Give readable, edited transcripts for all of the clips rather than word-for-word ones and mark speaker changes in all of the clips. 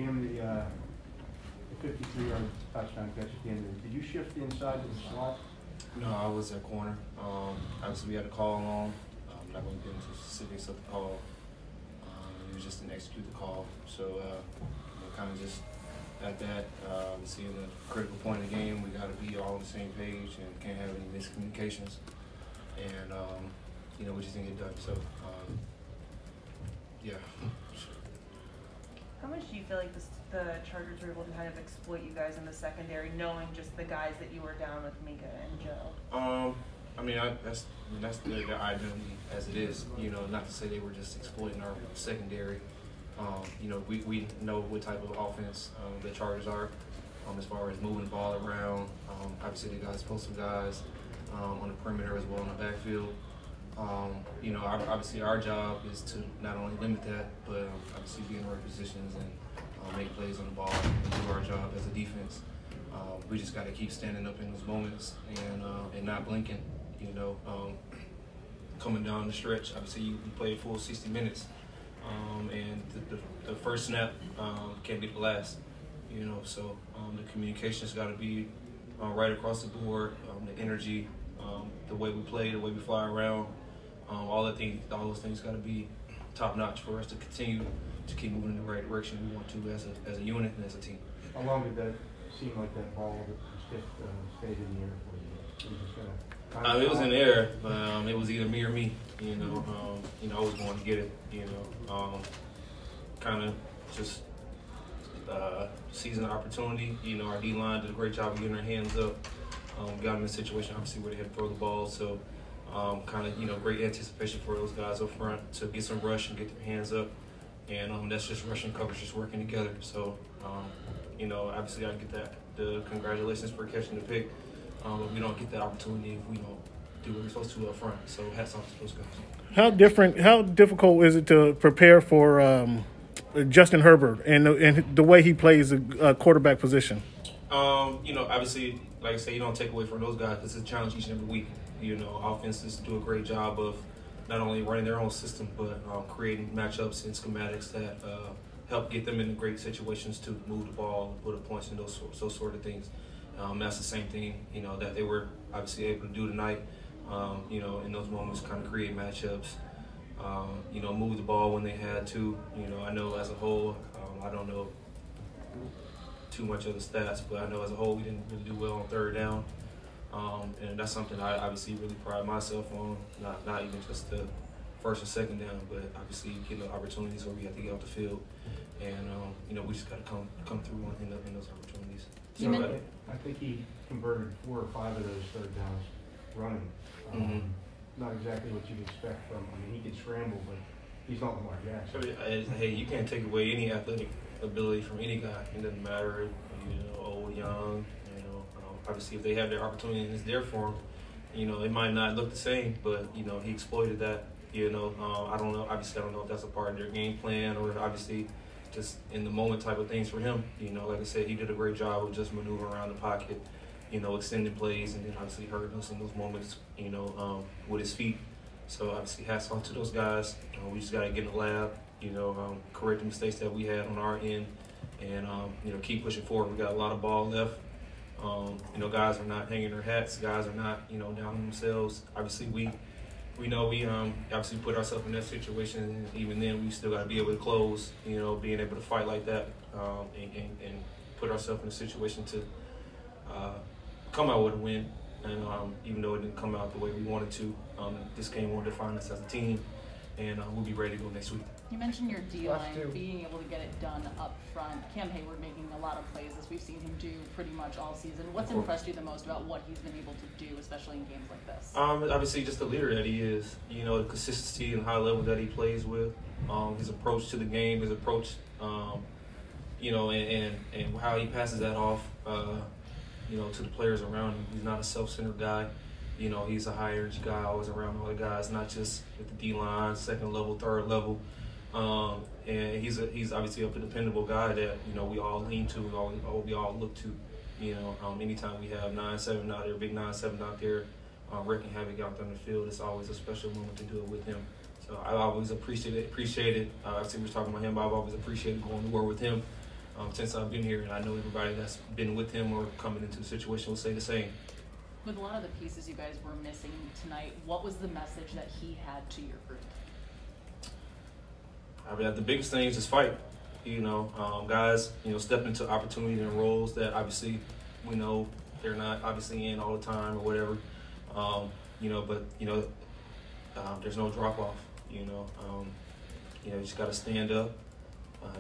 Speaker 1: Cam, the 53-yard touchdown catch at the end of it, did you shift inside to the slot?
Speaker 2: No, I was at corner. Obviously, we had a call on. I'm not going to get into specifics of the call. It was just to execute the call. So, kind of just at that, seeing the critical point of the game, we got to be all on the same page and can't have any miscommunications. And, we just didn't get done. So, yeah.
Speaker 3: How much do you feel like the Chargers were able to kind of exploit you guys in the secondary, knowing just the guys that you were down with, Mika and Joe?
Speaker 2: That's their identity as it is. Not to say they were just exploiting our secondary. We know what type of offense the Chargers are as far as moving the ball around. Obviously, they got explosive guys on the perimeter as well in the backfield. Obviously our job is to not only limit that, but obviously be in the right positions and make plays on the ball and do our job as a defense. We just got to keep standing up in those moments and not blinking. Coming down the stretch, obviously you play a full 60 minutes, and the first snap can't be the last. So the communication's got to be right across the board. The energy, the way we play, the way we fly around. All those things got to be top notch for us to continue to keep moving in the right direction we want to as a unit and as a team.
Speaker 1: How long did that seem like that ball that stayed in the air for you?
Speaker 2: It was in the air, but it was either me or me. I was going to get it. Kind of just seizing the opportunity. Our D-line did a great job of getting their hands up. Got them in a situation, obviously, where they had to throw the ball. So, great anticipation for those guys up front to get some rush and get their hands up. And that's just rush and coverage just working together. So, obviously, I get the congratulations for catching the pick. But we don't get that opportunity if we don't do what we're supposed to up front. So, hats off to those guys.
Speaker 4: How difficult is it to prepare for Justin Herbert and the way he plays the quarterback position?
Speaker 2: Obviously, like I say, you don't take away from those guys because it's a challenge each and every week. Offenses do a great job of not only running their own system, but creating matchups and schematics that help get them into great situations to move the ball, put up points, and those sort of things. That's the same thing, that they were obviously able to do tonight. In those moments, kind of create matchups. Move the ball when they had to. I know as a whole, I don't know too much of the stats, but I know as a whole we didn't really do well on third down. And that's something I obviously really pride myself on, not even just the first or second down, but obviously getting the opportunities where we have to get off the field. And, we just got to come through in those opportunities. So
Speaker 1: I think he converted 4 or 5 of those third downs running. Not exactly what you'd expect from him. I mean, he can scramble, but he's not Lamar Jackson.
Speaker 2: Hey, you can't take away any athletic ability from any guy. It doesn't matter, old, young. Obviously, if they have their opportunity and it's there for them, it might not look the same, but he exploited that. I don't know. Obviously, I don't know if that's a part of their game plan or obviously just in the moment type of things for him. Like I said, he did a great job of just maneuvering around the pocket, extending plays, and then obviously hurting us in those moments, with his feet. So obviously, hats off to those guys. We just got to get in the lab, correct the mistakes that we had on our end, and keep pushing forward. We got a lot of ball left. Guys are not hanging their hats. Guys are not, down on themselves. Obviously, we know we obviously put ourselves in that situation, and even then, we still got to be able to close. Being able to fight like that, and put ourselves in a situation to come out with a win. And even though it didn't come out the way we wanted to, this game will define us as a team, and we'll be ready to go next week.
Speaker 5: You mentioned your D-line being able to get it done up front. Cam Hayward making a lot of plays, as we've seen him do pretty much all season. What's impressed you the most about what he's been able to do, especially in games like this?
Speaker 2: Obviously, just the leader that he is. The consistency and high level that he plays with. His approach to the game, his approach, and how he passes that off, to the players around him. He's not a self-centered guy. He's a high energy guy, always around all the guys, not just at the D-line, second level, third level. And he's obviously a dependable guy that, we all lean to, we all look to. Anytime we have 9-7 out there, big 9-7 out there, wreaking havoc out there in the field, it's always a special moment to do it with him. So I always appreciated. Obviously, we were talking about him, but I've always appreciated going to war with him. since I've been here, and I know everybody that's been with him or coming into the situation will say the same.
Speaker 5: With a lot of the pieces you guys were missing tonight, what was the message that he had to your group?
Speaker 2: I mean, the biggest thing is just fight. Guys, step into opportunity and roles that obviously we know they're not obviously in all the time or whatever. There's no drop off. You just got to stand up.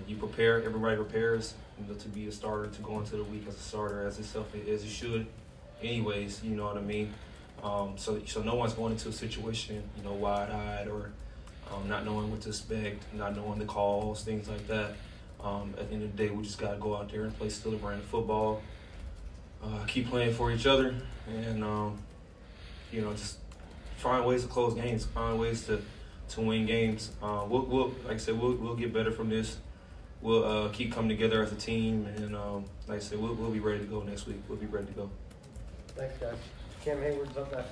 Speaker 2: You prepare. Everybody prepares to be a starter, to go into the week as a starter, as you should. Anyways, you know what I mean. So no one's going into a situation, wide-eyed or not knowing what to expect, not knowing the calls, things like that. At the end of the day, we just got to go out there and play still a brand of football, keep playing for each other, and just find ways to close games, find ways to win games. We'll like I said, we'll get better from this. We'll keep coming together as a team, and like I said, we'll be ready to go next week. We'll be ready to go.
Speaker 6: Thanks, guys. Cam Hayward's up next.